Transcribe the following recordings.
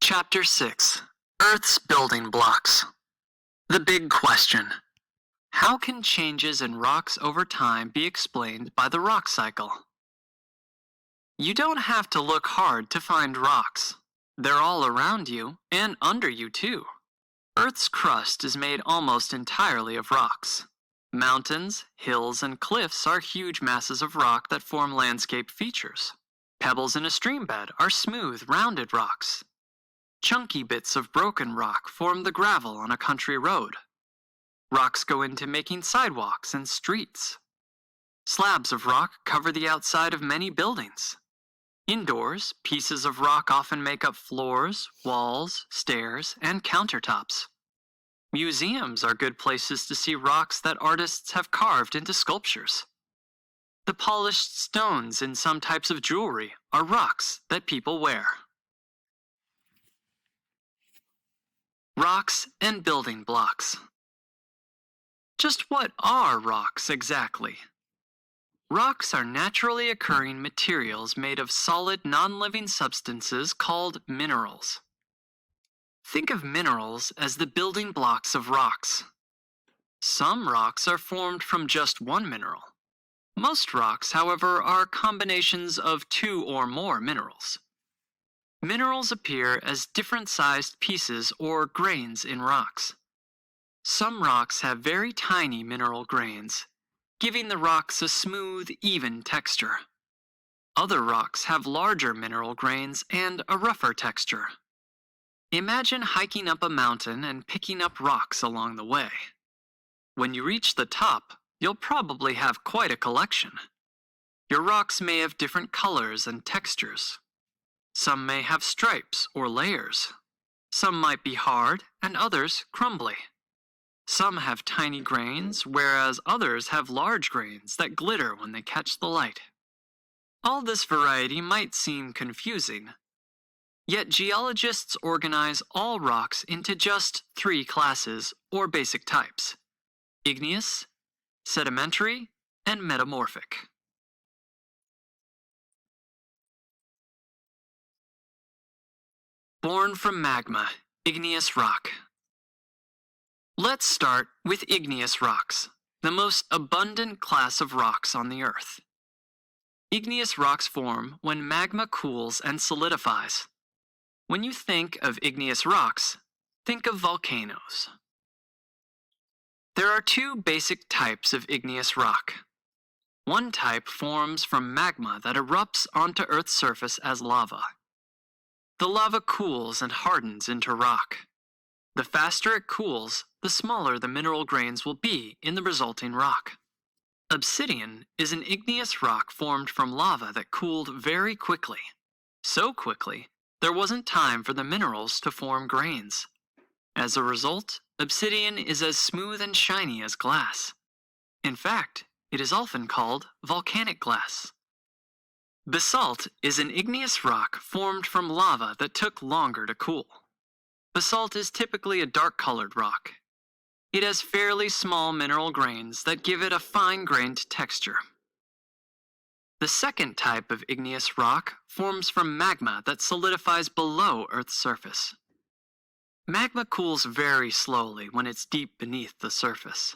Chapter 6 Earth's Building Blocks. The Big Question. How can changes in rocks over time be explained by the rock cycle? You don't have to look hard to find rocks. They're all around you and under you too. Earth's crust is made almost entirely of rocks. Mountains, hills, and cliffs are huge masses of rock that form landscape features. Pebbles in a stream bed are smooth, rounded rocks. Chunky bits of broken rock form the gravel on a country road. Rocks go into making sidewalks and streets. Slabs of rock cover the outside of many buildings. Indoors, pieces of rock often make up floors, walls, stairs, and countertops. Museums are good places to see rocks that artists have carved into sculptures. The polished stones in some types of jewelry are rocks that people wear. Rocks and building blocks. Just what are rocks exactly? Rocks are naturally occurring materials made of solid, non-living substances called minerals. Think of minerals as the building blocks of rocks. Some rocks are formed from just one mineral. Most rocks, however, are combinations of two or more minerals. Minerals appear as different-sized pieces or grains in rocks. Some rocks have very tiny mineral grains, giving the rocks a smooth, even texture. Other rocks have larger mineral grains and a rougher texture. Imagine hiking up a mountain and picking up rocks along the way. When you reach the top, you'll probably have quite a collection. Your rocks may have different colors and textures. Some may have stripes or layers. Some might be hard and others crumbly. Some have tiny grains, whereas others have large grains that glitter when they catch the light. All this variety might seem confusing, yet geologists organize all rocks into just three classes or basic types: igneous, sedimentary, and metamorphic. Born from magma, igneous rock. Let's start with igneous rocks, the most abundant class of rocks on the Earth. Igneous rocks form when magma cools and solidifies. When you think of igneous rocks, think of volcanoes. There are two basic types of igneous rock. One type forms from magma that erupts onto Earth's surface as lava. The lava cools and hardens into rock. The faster it cools, the smaller the mineral grains will be in the resulting rock. Obsidian is an igneous rock formed from lava that cooled very quickly. So quickly, there wasn't time for the minerals to form grains. As a result, obsidian is as smooth and shiny as glass. In fact, it is often called volcanic glass. Basalt is an igneous rock formed from lava that took longer to cool. Basalt is typically a dark-colored rock. It has fairly small mineral grains that give it a fine-grained texture. The second type of igneous rock forms from magma that solidifies below Earth's surface. Magma cools very slowly when it's deep beneath the surface.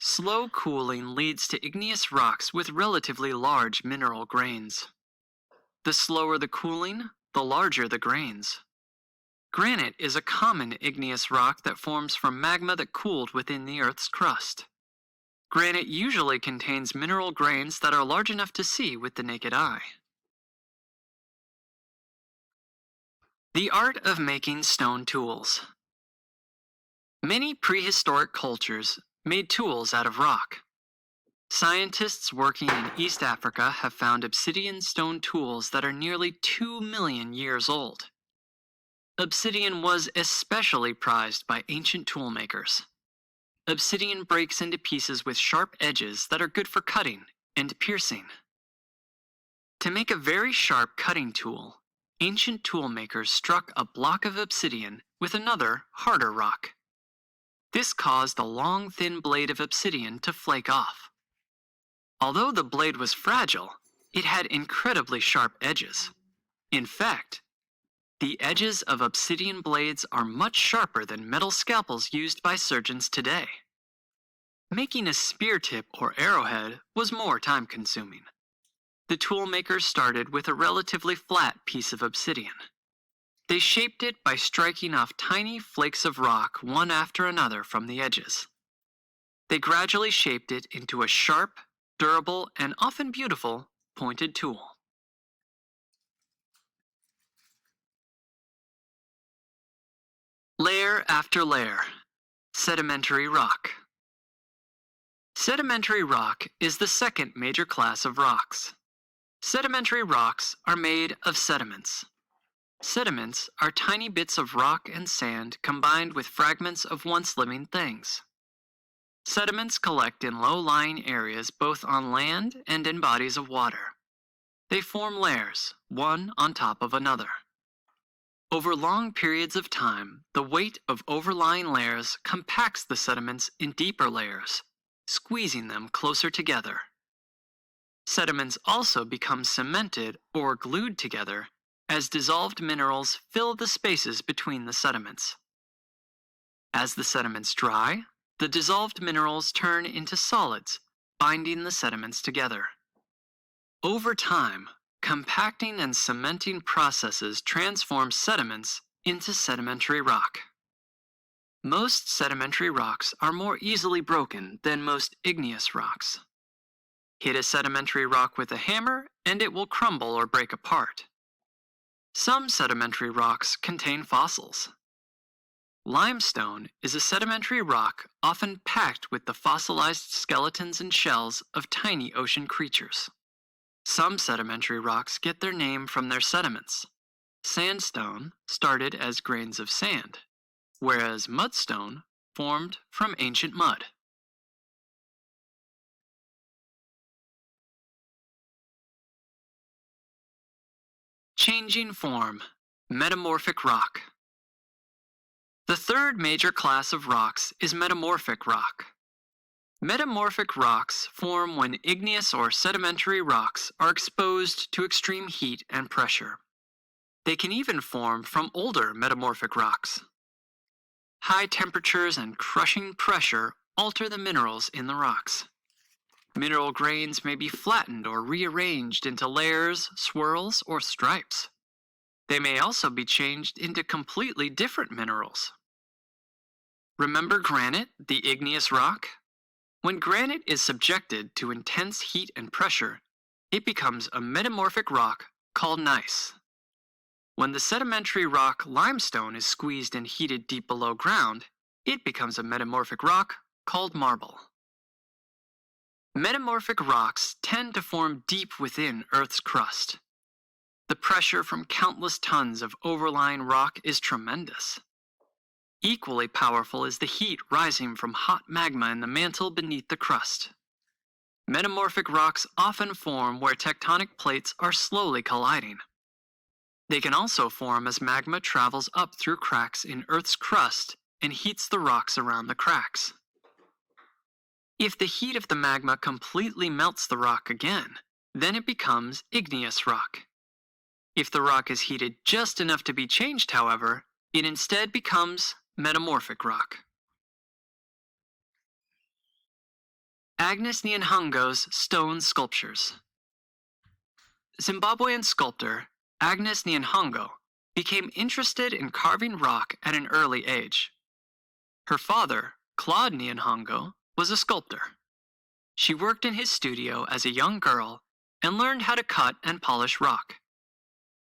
Slow cooling leads to igneous rocks with relatively large mineral grains. The slower the cooling, the larger the grains. Granite is a common igneous rock that forms from magma that cooled within the Earth's crust. Granite usually contains mineral grains that are large enough to see with the naked eye. The art of making stone tools. Many prehistoric cultures made tools out of rock. Scientists working in East Africa have found obsidian stone tools that are nearly 2 million years old. Obsidian was especially prized by ancient toolmakers. Obsidian breaks into pieces with sharp edges that are good for cutting and piercing. To make a very sharp cutting tool, ancient toolmakers struck a block of obsidian with another, harder rock. This caused the long, thin blade of obsidian to flake off. Although the blade was fragile, it had incredibly sharp edges. In fact, The edges of obsidian blades are much sharper than metal scalpels used by surgeons today. Making a spear tip or arrowhead was more time-consuming. The tool makers started with a relatively flat piece of obsidian. They shaped it by striking off tiny flakes of rock one after another from the edges. They gradually shaped it into a sharp, durable, and often beautiful pointed tool. Layer after layer. Sedimentary rock. Sedimentary rock is the second major class of rocks. Sedimentary rocks are made of sediments. Sediments are tiny bits of rock and sand combined with fragments of once living things. Sediments collect in low-lying areas both on land and in bodies of water. They form layers, one on top of another. Over long periods of time, the weight of overlying layers compacts the sediments in deeper layers, squeezing them closer together. Sediments also become cemented or glued together as dissolved minerals fill the spaces between the sediments. As the sediments dry, the dissolved minerals turn into solids, binding the sediments together. Over time, compacting and cementing processes transform sediments into sedimentary rock. Most sedimentary rocks are more easily broken than most igneous rocks. Hit a sedimentary rock with a hammer and it will crumble or break apart. Some sedimentary rocks contain fossils. Limestone is a sedimentary rock often packed with the fossilized skeletons and shells of tiny ocean creatures. Some sedimentary rocks get their name from their sediments. Sandstone started as grains of sand, whereas mudstone formed from ancient mud. Changing form, metamorphic rock. The third major class of rocks is metamorphic rock. Metamorphic rocks form when igneous or sedimentary rocks are exposed to extreme heat and pressure. They can even form from older metamorphic rocks. High temperatures and crushing pressure alter the minerals in the rocks. Mineral grains may be flattened or rearranged into layers, swirls, or stripes. They may also be changed into completely different minerals. Remember granite, the igneous rock? When granite is subjected to intense heat and pressure, it becomes a metamorphic rock called gneiss. When the sedimentary rock limestone is squeezed and heated deep below ground, it becomes a metamorphic rock called marble. Metamorphic rocks tend to form deep within Earth's crust. The pressure from countless tons of overlying rock is tremendous. Equally powerful is the heat rising from hot magma in the mantle beneath the crust. Metamorphic rocks often form where tectonic plates are slowly colliding. They can also form as magma travels up through cracks in Earth's crust and heats the rocks around the cracks. If the heat of the magma completely melts the rock again, then it becomes igneous rock. If the rock is heated just enough to be changed, however, it instead becomes metamorphic rock. Agnes Nyanhungo's stone sculptures. Zimbabwean sculptor Agnes Nyanhungo became interested in carving rock at an early age. Her father, Claude Nyanhungo, was a sculptor. She worked in his studio as a young girl and learned how to cut and polish rock.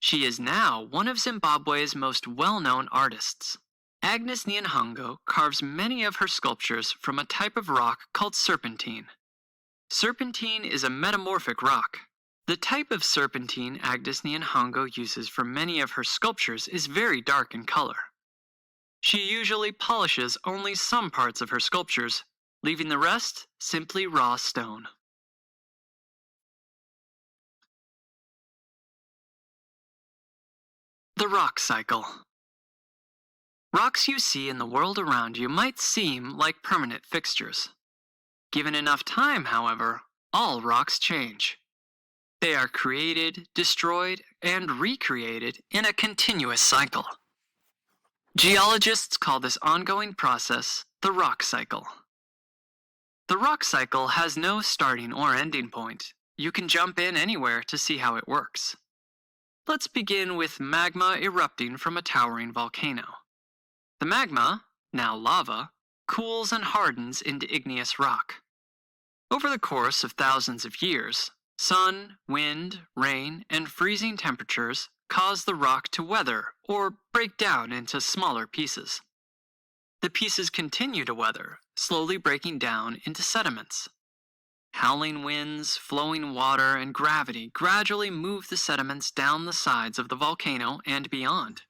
She is now one of Zimbabwe's most well-known artists. Agnes Nyanhungo carves many of her sculptures from a type of rock called serpentine. Serpentine is a metamorphic rock. The type of serpentine Agnes Nyanhungo uses for many of her sculptures is very dark in color. She usually polishes only some parts of her sculptures, leaving the rest simply raw stone. The rock cycle. Rocks you see in the world around you might seem like permanent fixtures. Given enough time, however, all rocks change. They are created, destroyed, and recreated in a continuous cycle. Geologists call this ongoing process the rock cycle. The rock cycle has no starting or ending point. You can jump in anywhere to see how it works. Let's begin with magma erupting from a towering volcano. The magma, now lava, cools and hardens into igneous rock. Over the course of thousands of years, sun, wind, rain, and freezing temperatures cause the rock to weather or break down into smaller pieces. The pieces continue to weather, slowly breaking down into sediments. Howling winds, flowing water, and gravity gradually move the sediments down the sides of the volcano and beyond.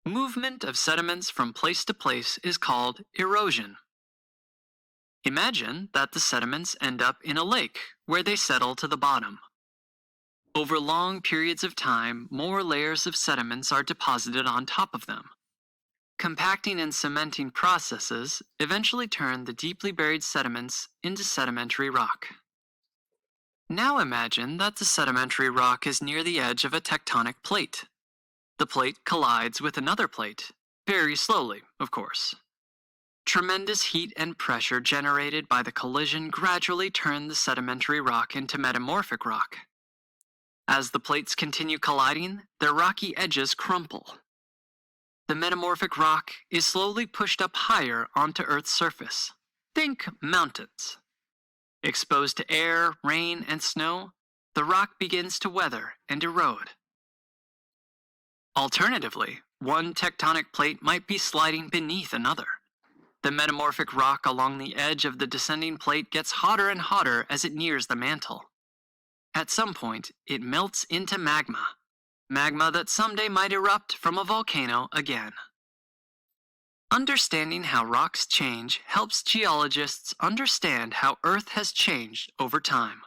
Movement of sediments from place to place is called erosion. Imagine that the sediments end up in a lake where they settle to the bottom. Over long periods of time, more layers of sediments are deposited on top of them. Compacting and cementing processes eventually turn the deeply buried sediments into sedimentary rock. Now imagine that the sedimentary rock is near the edge of a tectonic plate. The plate collides with another plate, very slowly, of course. Tremendous heat and pressure generated by the collision gradually turn the sedimentary rock into metamorphic rock. As the plates continue colliding, their rocky edges crumple. The metamorphic rock is slowly pushed up higher onto Earth's surface. Think mountains. Exposed to air, rain, and snow, the rock begins to weather and erode. Alternatively, one tectonic plate might be sliding beneath another. The metamorphic rock along the edge of the descending plate gets hotter and hotter as it nears the mantle. At some point, it melts into magma. Magma that someday might erupt from a volcano again. Understanding how rocks change helps geologists understand how Earth has changed over time.